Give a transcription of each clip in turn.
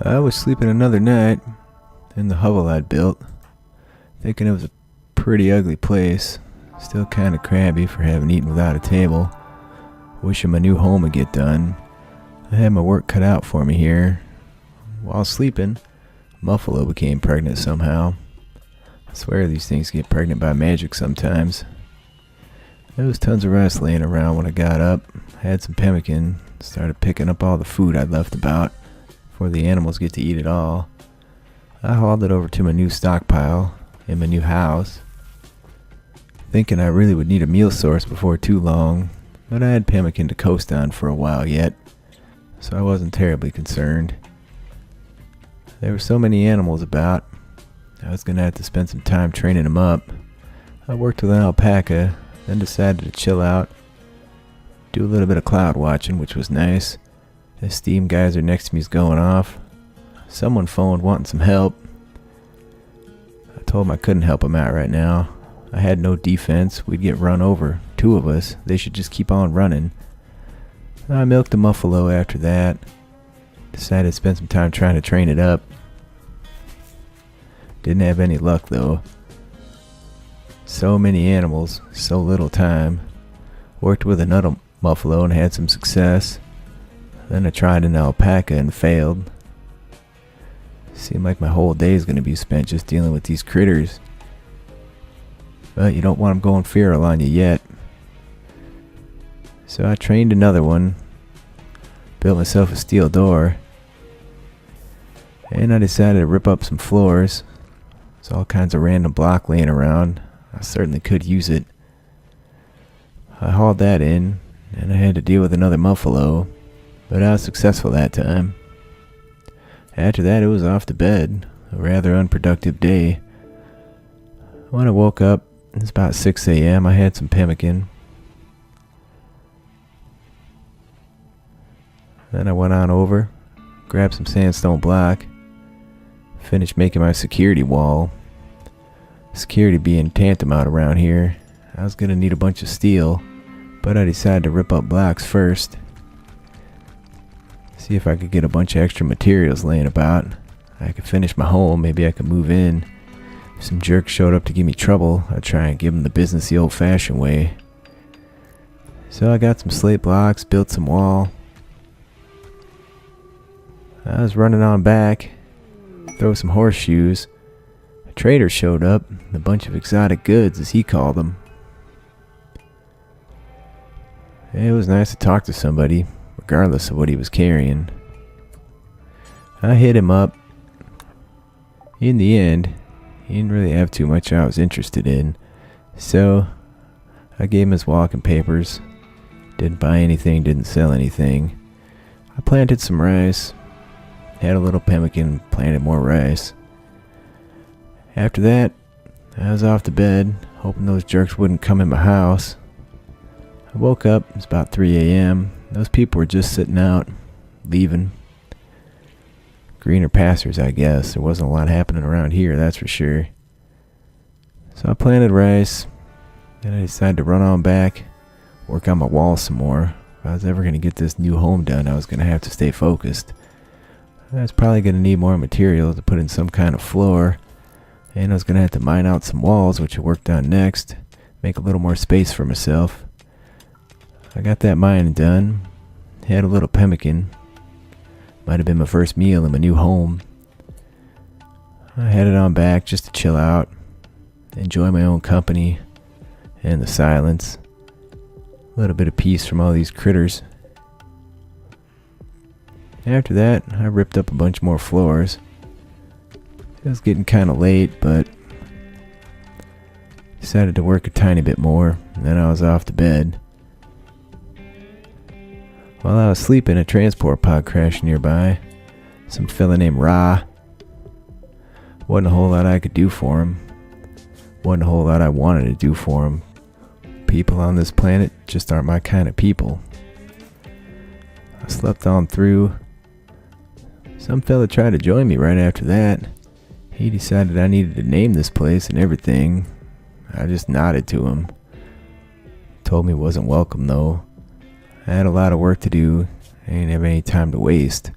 I was sleeping another night in the hovel I'd built, thinking it was a pretty ugly place. Still kinda crabby for having eaten without a table. Wishing my new home would get done. I had my work cut out for me here. While sleeping, Muffalo became pregnant somehow. I swear these things get pregnant by magic sometimes. There was tons of rice laying around when I got up. Had some pemmican, started picking up all the food I'd left about before the animals get to eat it all. I hauled it over to my new stockpile in my new house, thinking I really would need a meal source before too long, but I had pemmican to coast on for a while yet, so I wasn't terribly concerned. There were so many animals about, I was going to have to spend some time training them up. I worked with an alpaca, then decided to chill out, do a little bit of cloud watching, which was nice. The steam geyser next to me is going off. Someone phoned wanting some help. I told him I couldn't help him out right now. I had no defense. We'd get run over. Two of us. They should just keep on running. I milked the Muffalo after that. Decided to spend some time trying to train it up. Didn't have any luck though. So many animals, so little time. Worked with another Muffalo and had some success. Then I tried an alpaca and failed. Seemed like my whole day is going to be spent just dealing with these critters. But you don't want them going feral on you yet. So I trained another one. Built myself a steel door. And I decided to rip up some floors. There's all kinds of random block laying around. I certainly could use it. I hauled that in, and I had to deal with another Muffalo, but I was successful that time. After that, it was off to bed, a rather unproductive day. When I woke up, it was about 6 a.m. I had some pemmican. Then I went on over, grabbed some sandstone block, finished making my security wall. Security being tantamount around here, I was going to need a bunch of steel, but I decided to rip up blocks first. See if I could get a bunch of extra materials laying about. I could finish my home, maybe I could move in. If some jerk showed up to give me trouble, I'd try and give him the business the old-fashioned way. So I got some slate blocks, built some wall. I was running on back, throw some horseshoes. A trader showed up, a bunch of exotic goods as he called them. It was nice to talk to somebody, regardless of what he was carrying. I hit him up. In the end, he didn't really have too much I was interested in, so I gave him his walking papers. Didn't buy anything, didn't sell anything. I planted some rice, had a little pemmican, planted more rice. After that, I was off to bed, hoping those jerks wouldn't come in my house. I woke up, it was about 3 a.m. Those people were just sitting out, leaving. Greener pastures, I guess. There wasn't a lot happening around here, that's for sure. So I planted rice, then I decided to run on back, work on my wall some more. If I was ever going to get this new home done, I was going to have to stay focused. I was probably going to need more material to put in some kind of floor, and I was going to have to mine out some walls, which I worked on next, make a little more space for myself. I got that mining done, had a little pemmican. Might have been my first meal in my new home. I headed on back just to chill out, enjoy my own company and the silence. A little bit of peace from all these critters. After that, I ripped up a bunch more floors. It was getting kind of late, but decided to work a tiny bit more, and then I was off to bed. While I was sleeping, a transport pod crashed nearby. Some fella named Ra. Wasn't a whole lot I could do for him. Wasn't a whole lot I wanted to do for him. People on this planet just aren't my kind of people. I slept on through. Some fella tried to join me right after that. He decided I needed to name this place and everything. I just nodded to him. Told me he wasn't welcome though. I had a lot of work to do. I didn't have any time to waste.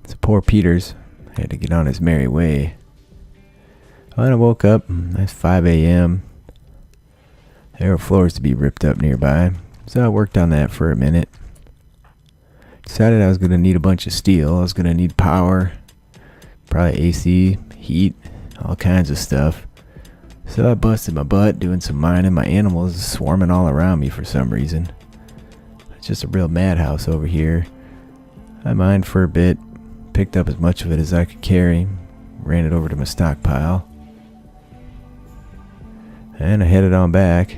So poor Peters had to get on his merry way. When I woke up, it's 5 a.m. There were floors to be ripped up nearby, so I worked on that for a minute. Decided I was going to need a bunch of steel. I was going to need power, probably AC, heat, all kinds of stuff. So I busted my butt doing some mining. My animals swarming all around me for some reason. It's just a real madhouse over here. I mined for a bit, picked up as much of it as I could carry, ran it over to my stockpile, and I headed on back.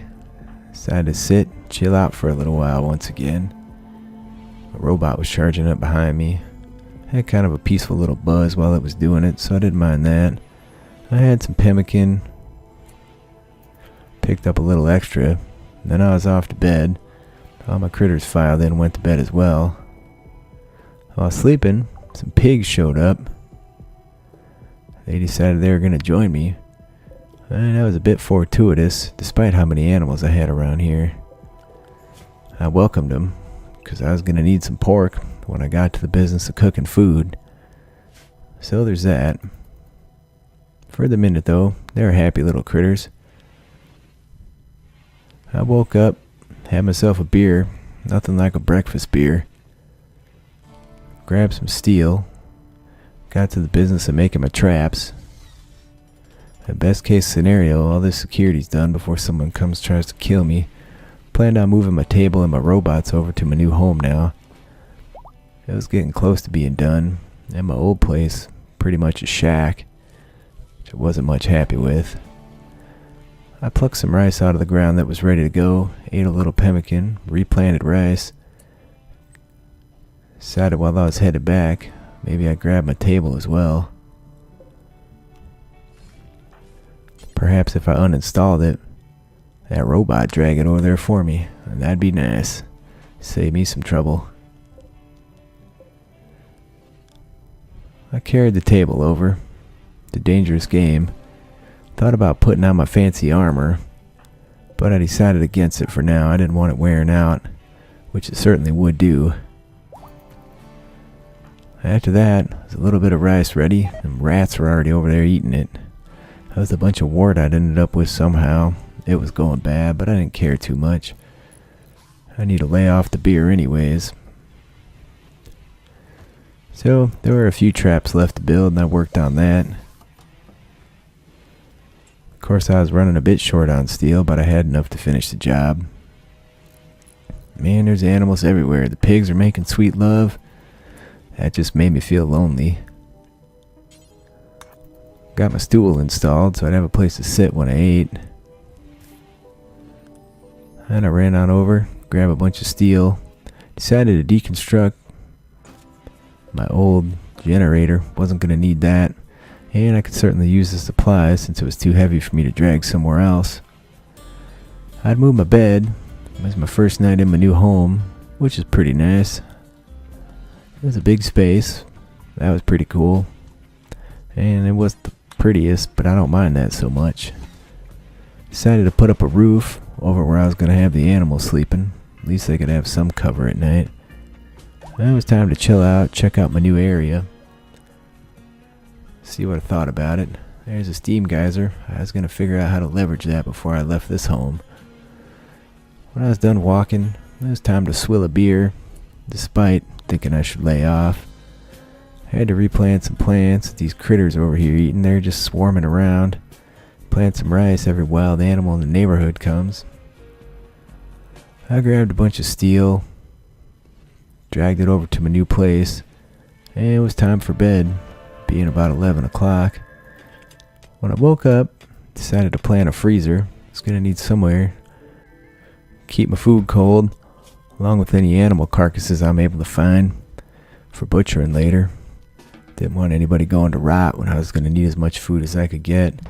Decided to sit, chill out for a little while once again. A robot was charging up behind me. Had kind of a peaceful little buzz while it was doing it, so I didn't mind that. I had some pemmican, picked up a little extra, then I was off to bed. All my critters filed in and went to bed as well. While sleeping, some pigs showed up. They decided they were going to join me. And that was a bit fortuitous, despite how many animals I had around here. I welcomed them, because I was going to need some pork when I got to the business of cooking food. So there's that. For the minute though, they were happy little critters. I woke up, had myself a beer, nothing like a breakfast beer. Grabbed some steel, got to the business of making my traps. The best case scenario, all this security's done before someone tries to kill me. Planned on moving my table and my robots over to my new home now. It was getting close to being done, and my old place, pretty much a shack, which I wasn't much happy with. I plucked some rice out of the ground that was ready to go, ate a little pemmican, replanted rice. Decided while I was headed back, maybe I'd grab my table as well. Perhaps if I uninstalled it, that robot drag it over there for me, and that'd be nice. Save me some trouble. I carried the table over. The dangerous game. Thought about putting on my fancy armor, but I decided against it for now. I didn't want it wearing out, which it certainly would do. After that, there's a little bit of rice ready, and rats were already over there eating it. That was a bunch of wart I'd ended up with somehow. It was going bad, but I didn't care too much. I need to lay off the beer anyways. So, there were a few traps left to build, and I worked on that. Of course, I was running a bit short on steel, but I had enough to finish the job. Man, there's animals everywhere. The pigs are making sweet love. That just made me feel lonely. Got my stool installed so I'd have a place to sit when I ate. And I ran on over, grabbed a bunch of steel, decided to deconstruct my old generator. Wasn't going to need that. And I could certainly use the supplies since it was too heavy for me to drag somewhere else. I'd moved my bed. It was my first night in my new home, which is pretty nice. It was a big space. That was pretty cool. And it was the prettiest, but I don't mind that so much. Decided to put up a roof over where I was going to have the animals sleeping. At least they could have some cover at night. And it was time to chill out, check out my new area. See what I thought about it. There's a steam geyser. I was going to figure out how to leverage that before I left this home. When I was done walking, it was time to swill a beer, despite thinking I should lay off. I had to replant some plants. These critters over here eating, they're just swarming around. Plant some rice every wild animal in the neighborhood comes. I grabbed a bunch of steel, dragged it over to my new place, and it was time for bed, being about 11 o'clock. When I woke up, decided to plant a freezer. It's going to need somewhere to keep my food cold, along with any animal carcasses I'm able to find for butchering later. Didn't want anybody going to rot when I was going to need as much food as I could get.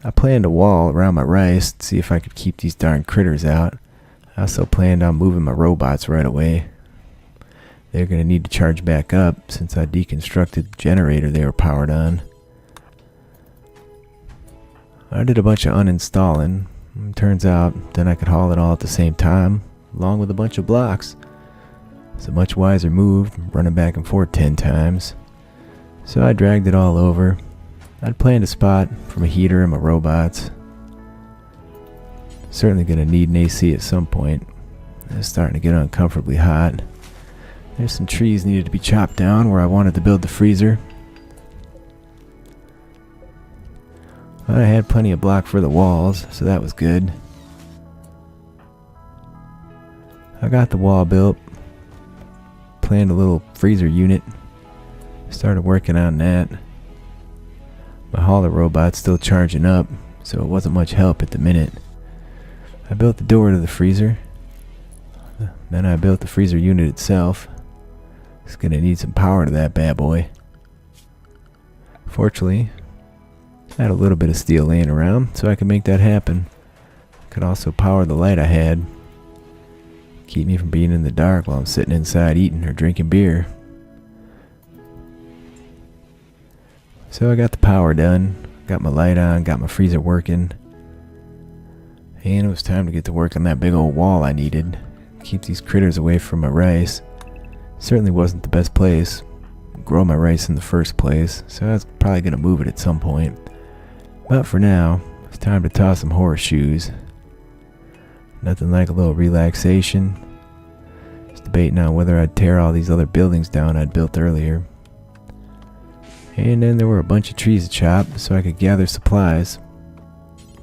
I planned a wall around my rice to see if I could keep these darn critters out. I also planned on moving my robots right away. They're going to need to charge back up since I deconstructed the generator they were powered on. I did a bunch of uninstalling. Turns out then I could haul it all at the same time, along with a bunch of blocks. It's a much wiser move than running back and forth 10 times. So I dragged it all over. I'd planned a spot for my heater and my robots. Certainly going to need an AC at some point. It's starting to get uncomfortably hot. There's some trees needed to be chopped down where I wanted to build the freezer. But I had plenty of block for the walls, so that was good. I got the wall built. Planned a little freezer unit. Started working on that. My hauler robot's still charging up, so it wasn't much help at the minute. I built the door to the freezer. Then I built the freezer unit itself. It's gonna need some power to that bad boy. Fortunately, I had a little bit of steel laying around, so I could make that happen. Could also power the light I had. Keep me from being in the dark while I'm sitting inside eating or drinking beer. So I got the power done, got my light on, got my freezer working. And it was time to get to work on that big old wall I needed. Keep these critters away from my rice. Certainly wasn't the best place to grow my rice in the first place, so I was probably going to move it at some point. But for now, it's time to toss some horseshoes. Nothing like a little relaxation. Just debating on whether I'd tear all these other buildings down I'd built earlier. And then there were a bunch of trees to chop so I could gather supplies.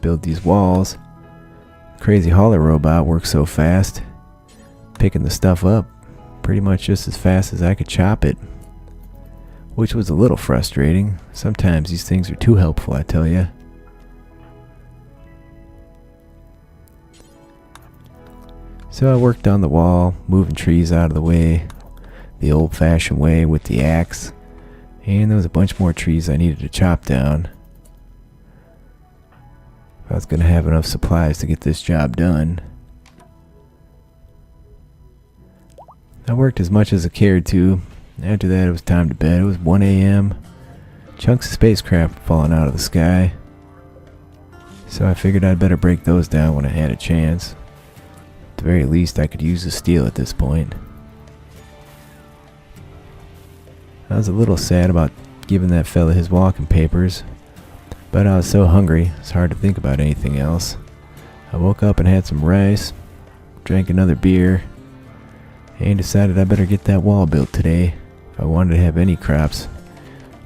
Build these walls. Crazy hauler robot works so fast. Picking the stuff up pretty much just as fast as I could chop it. Which was a little frustrating. Sometimes these things are too helpful, I tell ya. So I worked on the wall, moving trees out of the way, the old-fashioned way with the axe. And there was a bunch more trees I needed to chop down. If I was going to have enough supplies to get this job done. I worked as much as I cared to. After that, it was time to bed. It was 1 a.m. Chunks of spacecraft were falling out of the sky. So I figured I'd better break those down when I had a chance. At the very least, I could use the steel at this point. I was a little sad about giving that fella his walking papers, but I was so hungry, it's hard to think about anything else. I woke up and had some rice, drank another beer, and decided I better get that wall built today if I wanted to have any crops.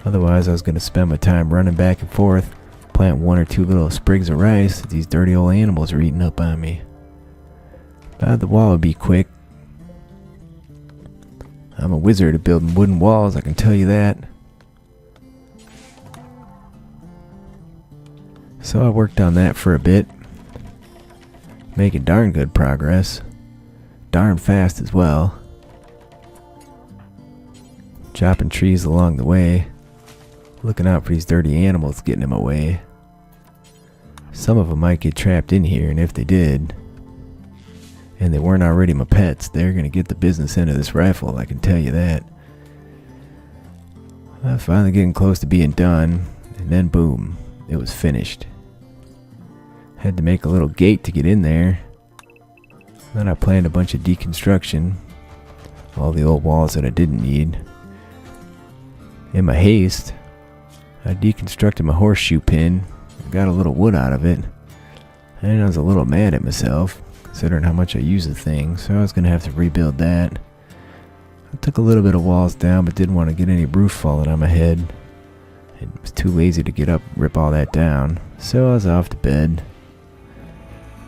Otherwise, I was going to spend my time running back and forth, plant 1 or 2 little sprigs of rice that these dirty old animals are eating up on me. But the wall would be quick. I'm a wizard at building wooden walls, I can tell you that. So I worked on that for a bit. Making darn good progress. Darn fast as well. Chopping trees along the way. Looking out for these dirty animals getting in my way. Some of them might get trapped in here, and if they did, and they weren't already my pets, they're going to get the business end of this rifle, I can tell you that. I was finally getting close to being done, and then boom, it was finished. Had to make a little gate to get in there. Then I planned a bunch of deconstruction. All the old walls that I didn't need. In my haste, I deconstructed my horseshoe pin, and got a little wood out of it. And I was a little mad at myself, considering how much I use the thing, so I was going to have to rebuild that. I took a little bit of walls down, but didn't want to get any roof falling on my head. I was too lazy to get up and rip all that down, so I was off to bed.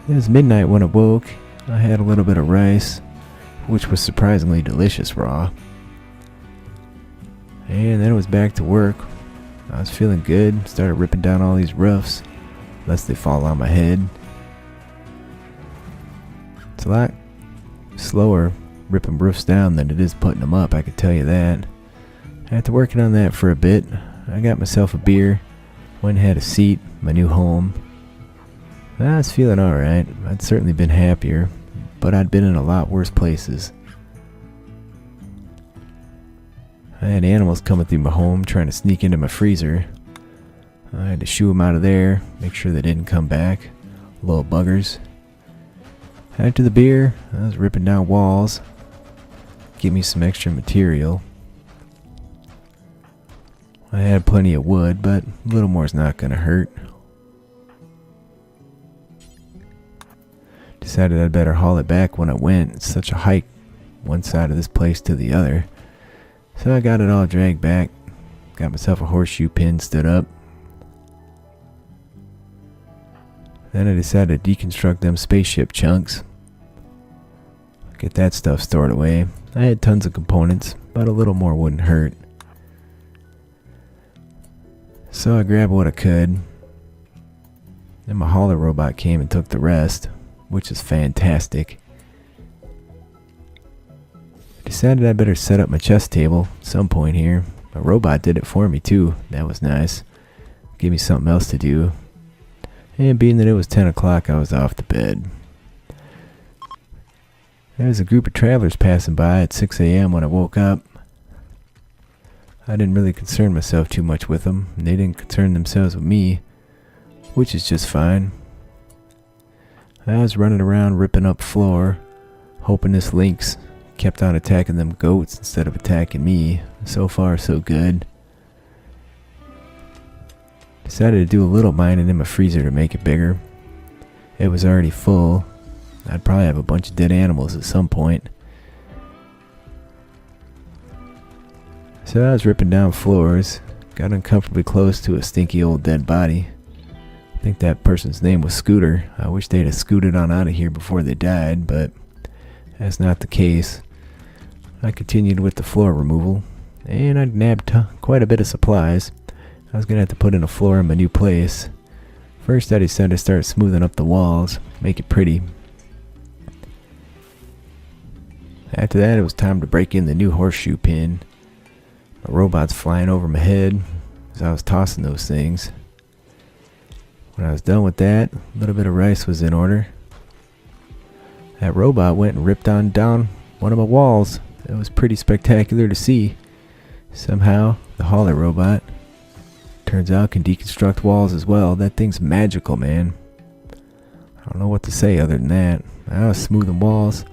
It was midnight when I woke. I had a little bit of rice, which was surprisingly delicious raw. And then it was back to work. I was feeling good, started ripping down all these roofs, lest they fall on my head. It's a lot slower ripping roofs down than it is putting them up, I could tell you that. After working on that for a bit, I got myself a beer, went and had a seat, my new home. I was feeling alright. I'd certainly been happier, but I'd been in a lot worse places. I had animals coming through my home trying to sneak into my freezer. I had to shoo them out of there, make sure they didn't come back. Little buggers. After the beer, I was ripping down walls. give me some extra material. I had plenty of wood, but a little more is not going to hurt. Decided I'd better haul it back when I went. It's such a hike one side of this place to the other. So I got it all dragged back. Got myself a horseshoe pin stood up. Then I decided to deconstruct them spaceship chunks. Get that stuff stored away. I had tons of components, but a little more wouldn't hurt. So I grabbed what I could. Then my hauler robot came and took the rest, which is fantastic. Decided I better set up my chess table at some point here. My robot did it for me too. That was nice. Gave me something else to do. And being that it was 10 o'clock, I was off to bed. There was a group of travelers passing by at 6 a.m. when I woke up. I didn't really concern myself too much with them, and they didn't concern themselves with me, which is just fine. I was running around ripping up floor, hoping this lynx kept on attacking them goats instead of attacking me. So far, so good. Decided to do a little mining in my freezer to make it bigger. It was already full. I'd probably have a bunch of dead animals at some point. So I was ripping down floors, got uncomfortably close to a stinky old dead body. I think that person's name was Scooter. I wish they'd have scooted on out of here before they died, but that's not the case. I continued with the floor removal, and I nabbed quite a bit of supplies. I was going to have to put in a floor in my new place. First I decided to start smoothing up the walls, make it pretty. After that it was time to break in the new horseshoe pin. My robot's flying over my head as I was tossing those things. When I was done with that, a little bit of rice was in order. That robot went and ripped on down one of my walls. It was pretty spectacular to see. Somehow, the hauler robot, turns out, can deconstruct walls as well. That thing's magical, man. I don't know what to say other than that. I was smoothing walls,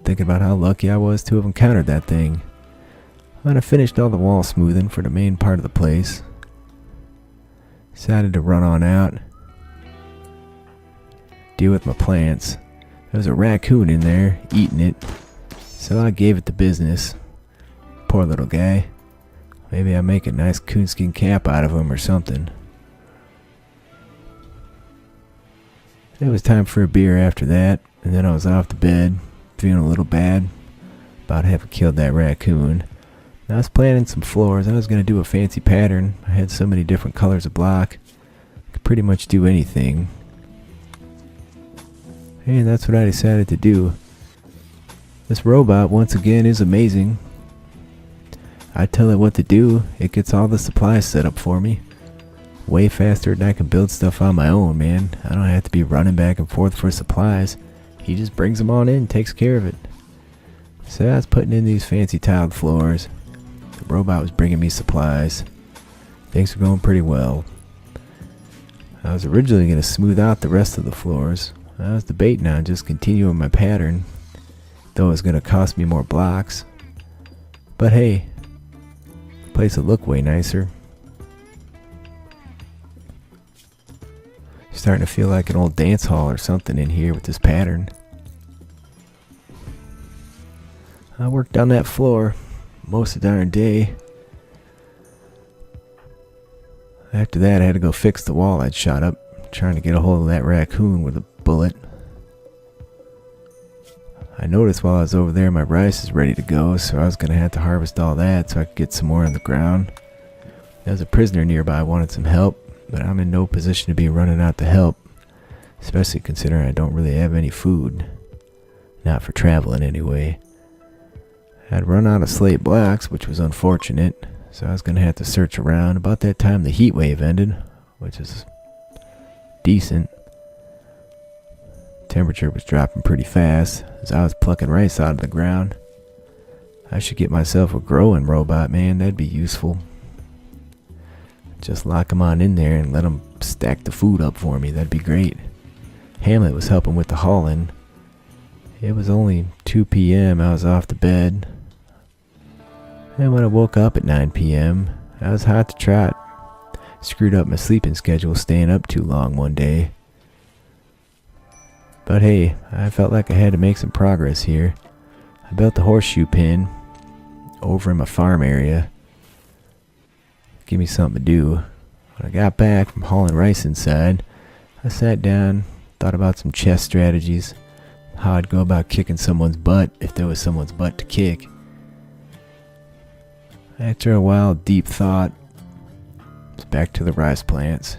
thinking about how lucky I was to have encountered that thing. When I finished all the wall smoothing for the main part of the place, decided to run on out, deal with my plants. There was a raccoon in there eating it, so I gave it the business. Poor little guy. Maybe I make a nice coonskin cap out of him or something. It was time for a beer after that, and then I was off to bed, feeling a little bad about having killed that raccoon. I was planning some floors. I was going to do a fancy pattern. I had so many different colors of block. I could pretty much do anything. And that's what I decided to do. This robot, once again, is amazing. I tell it what to do. It gets all the supplies set up for me. Way faster than I can build stuff on my own, man. I don't have to be running back and forth for supplies. He just brings them on in, takes care of it. So I was putting in these fancy tiled floors. The robot was bringing me supplies. Things were going pretty well. I was originally going to smooth out the rest of the floors. I was debating on just continuing my pattern, though it was going to cost me more blocks. But hey, the place will look way nicer. Starting to feel like an old dance hall or something in here with this pattern. I worked on that floor most of the darn day. After that, I had to go fix the wall I'd shot up, trying to get a hold of that raccoon with a bullet. I noticed while I was over there my rice is ready to go, so I was going to have to harvest all that so I could get some more on the ground. There was a prisoner nearby who wanted some help, but I'm in no position to be running out to help, especially considering I don't really have any food. Not for traveling anyway. I'd run out of slate blocks, which was unfortunate, so I was going to have to search around. About that time the heat wave ended, which is decent. Temperature was dropping pretty fast as I was plucking rice out of the ground. I should get myself a growing robot, man. That'd be useful. Just lock him on in there and let him stack the food up for me. That'd be great. Hamlet was helping with the hauling. It was only 2 p.m. I was off to bed. And when I woke up at 9 p.m., I was hot to trot. Screwed up my sleeping schedule staying up too long one day. But hey, I felt like I had to make some progress here. I built the horseshoe pin over in my farm area. Give me something to do. When I got back from hauling rice inside, I sat down, thought about some chess strategies, how I'd go about kicking someone's butt if there was someone's butt to kick. After a while of deep thought, it's back to the rice plants.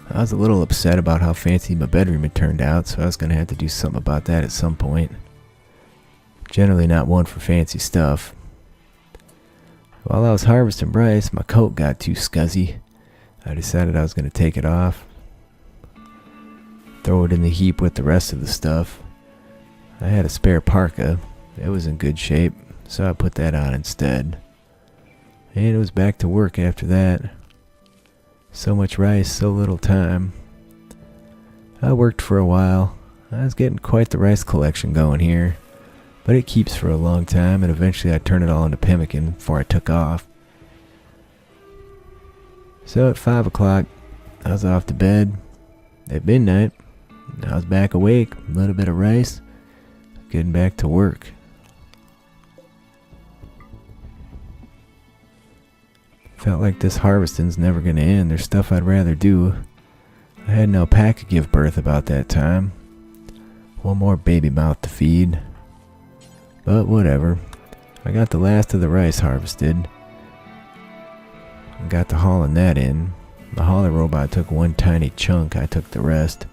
I was a little upset about how fancy my bedroom had turned out, so I was going to have to do something about that at some point. Generally not one for fancy stuff. While I was harvesting rice, my coat got too scuzzy. I decided I was going to take it off, throw it in the heap with the rest of the stuff. I had a spare parka. It was in good shape, so I put that on instead. And it was back to work after that. So much rice, so little time. I worked for a while. I was getting quite the rice collection going here. But it keeps for a long time, and eventually I turned it all into pemmican before I took off. So at 5 o'clock, I was off to bed. At midnight, I was back awake, a little bit of rice, getting back to work. Felt like this harvesting's never gonna end. There's stuff I'd rather do. I had an alpaca give birth about that time. One more baby mouth to feed. But whatever. I got the last of the rice harvested. I got to hauling that in. The hauler robot took one tiny chunk. I took the rest.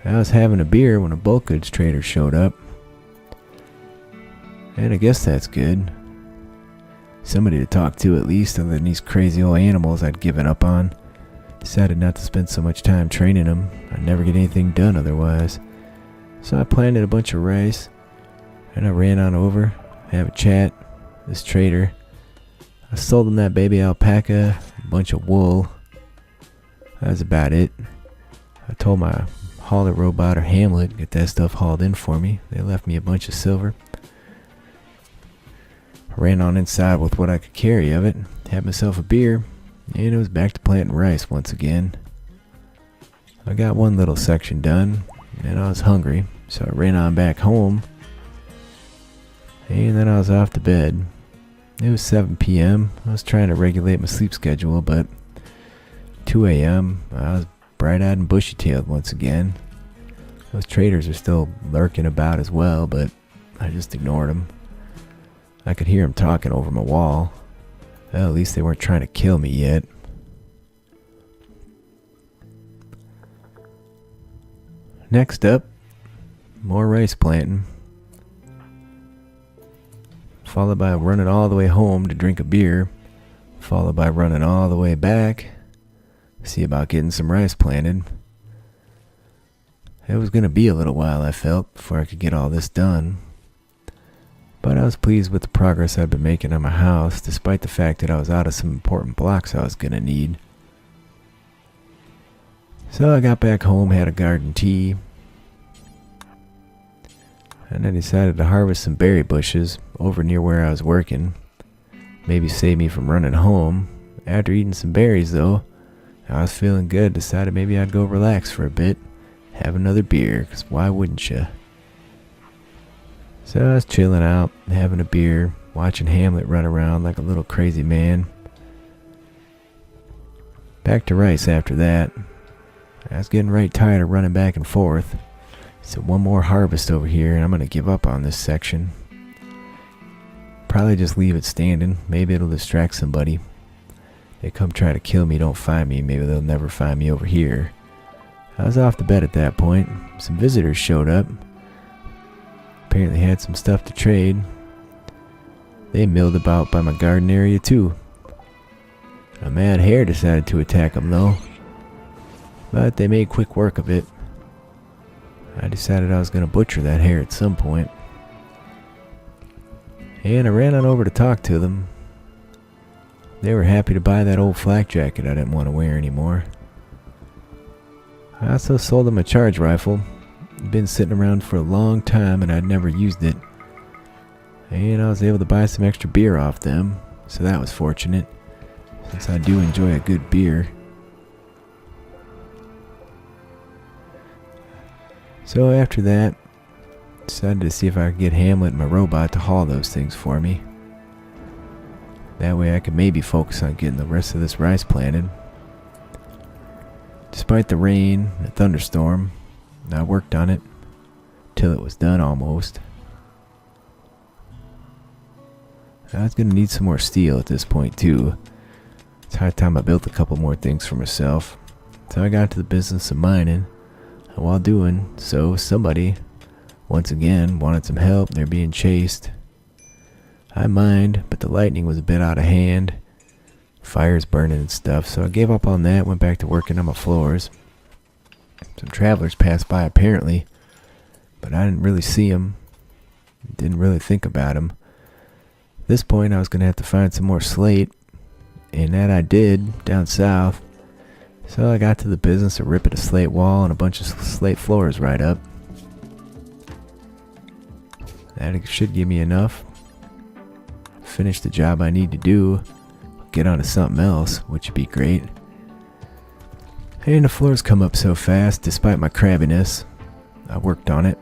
I was having a beer when a bulk goods trader showed up. And I guess that's good. Somebody to talk to at least, other than these crazy old animals I'd given up on. Decided not to spend so much time training them. I'd never get anything done otherwise. So I planted a bunch of rice, and I ran on over, have a chat. This trader, I sold him that baby alpaca, a bunch of wool. That was about it. I told my hauler robot or Hamlet, get that stuff hauled in for me. They left me a bunch of silver. I ran on inside with what I could carry of it, had myself a beer, and it was back to planting rice once again. I got one little section done, and I was hungry, so I ran on back home, and then I was off to bed. It was 7 p.m. I was trying to regulate my sleep schedule, but 2 a.m. I was bright-eyed and bushy-tailed once again. Those traders are still lurking about as well, but I just ignored them. I could hear them talking over my wall. Well, at least they weren't trying to kill me yet. Next up, more rice planting. Followed by running all the way home to drink a beer. Followed by running all the way back. See about getting some rice planted. It was going to be a little while, I felt, before I could get all this done. But I was pleased with the progress I'd been making on my house, despite the fact that I was out of some important blocks I was going to need. So I got back home, had a garden tea, and I decided to harvest some berry bushes over near where I was working. Maybe save me from running home. After eating some berries though, I was feeling good, decided maybe I'd go relax for a bit, have another beer, 'cause why wouldn't you? So I was chilling out, having a beer, watching Hamlet run around like a little crazy man. Back to rice after that. I was getting right tired of running back and forth. So one more harvest over here and I'm going to give up on this section. Probably just leave it standing. Maybe it'll distract somebody. They come try to kill me, don't find me. Maybe they'll never find me over here. I was off to bed at that point. Some visitors showed up. Apparently had some stuff to trade. They milled about by my garden area too. A mad hare decided to attack them though. But they made quick work of it. I decided I was going to butcher that hare at some point. And I ran on over to talk to them. They were happy to buy that old flak jacket I didn't want to wear anymore. I also sold them a charge rifle It'd been sitting around for a long time and I'd never used it. And I was able to buy some extra beer off them, so that was fortunate, since I do enjoy a good beer. So after that, decided to see if I could get Hamlet and my robot to haul those things for me. That way I could maybe focus on getting the rest of this rice planted. Despite the rain and the thunderstorm, I worked on it till it was done almost. I was going to need some more steel at this point too. It's high time I built a couple more things for myself. So I got to the business of mining. And while doing so, somebody, once again, wanted some help. They're being chased. I mined, but the lightning was a bit out of hand. Fires burning and stuff, so I gave up on that, went back to working on my floors. Some travelers passed by apparently, but I didn't really see them. Didn't really think about them. At this point, I was going to have to find some more slate, and that I did down south. So I got to the business of ripping a slate wall and a bunch of slate floors right up. That should give me enough. Finish the job I need to do. Get on to something else, which would be great. And the floors come up so fast, despite my crabbiness. I worked on it.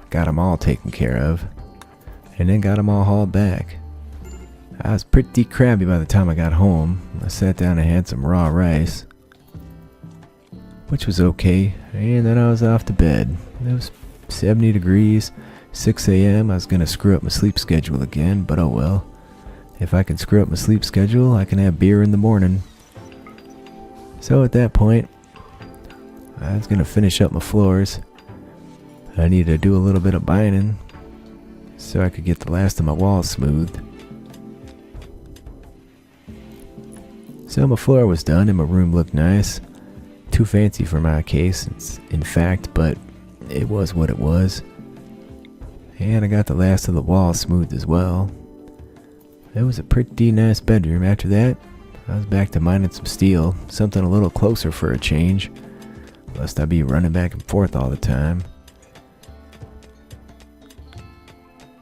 Got them all taken care of. And then got them all hauled back. I was pretty crabby by the time I got home. I sat down and had some raw rice, which was okay, and then I was off to bed. It was 70 degrees, 6 a.m. I was going to screw up my sleep schedule again, but oh well. If I can screw up my sleep schedule, I can have beer in the morning. So at that point, I was going to finish up my floors. I needed to do a little bit of binding so I could get the last of my walls smoothed. So my floor was done and my room looked nice. Too fancy for my case, in fact, but it was what it was. And I got the last of the walls smoothed as well. It was a pretty nice bedroom. After that, I was back to mining some steel, something a little closer for a change, lest I be running back and forth all the time.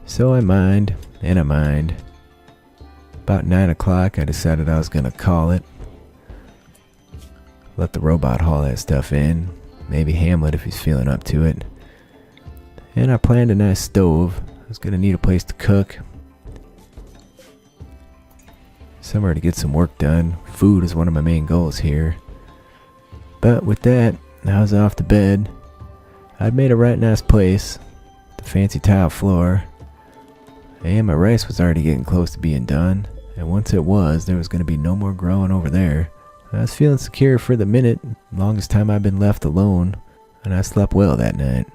So I mined, and I mined. About 9 o'clock, I decided I was going to call it. Let the robot haul that stuff in. Maybe Hamlet if he's feeling up to it. And I planned a nice stove. I was going to need a place to cook. Somewhere to get some work done. Food is one of my main goals here. But with that, I was off to bed. I'd made a right nice place. The fancy tile floor. And my rice was already getting close to being done. And once it was, there was going to be no more growing over there. I was feeling secure for the minute, longest time I've been left alone, and I slept well that night.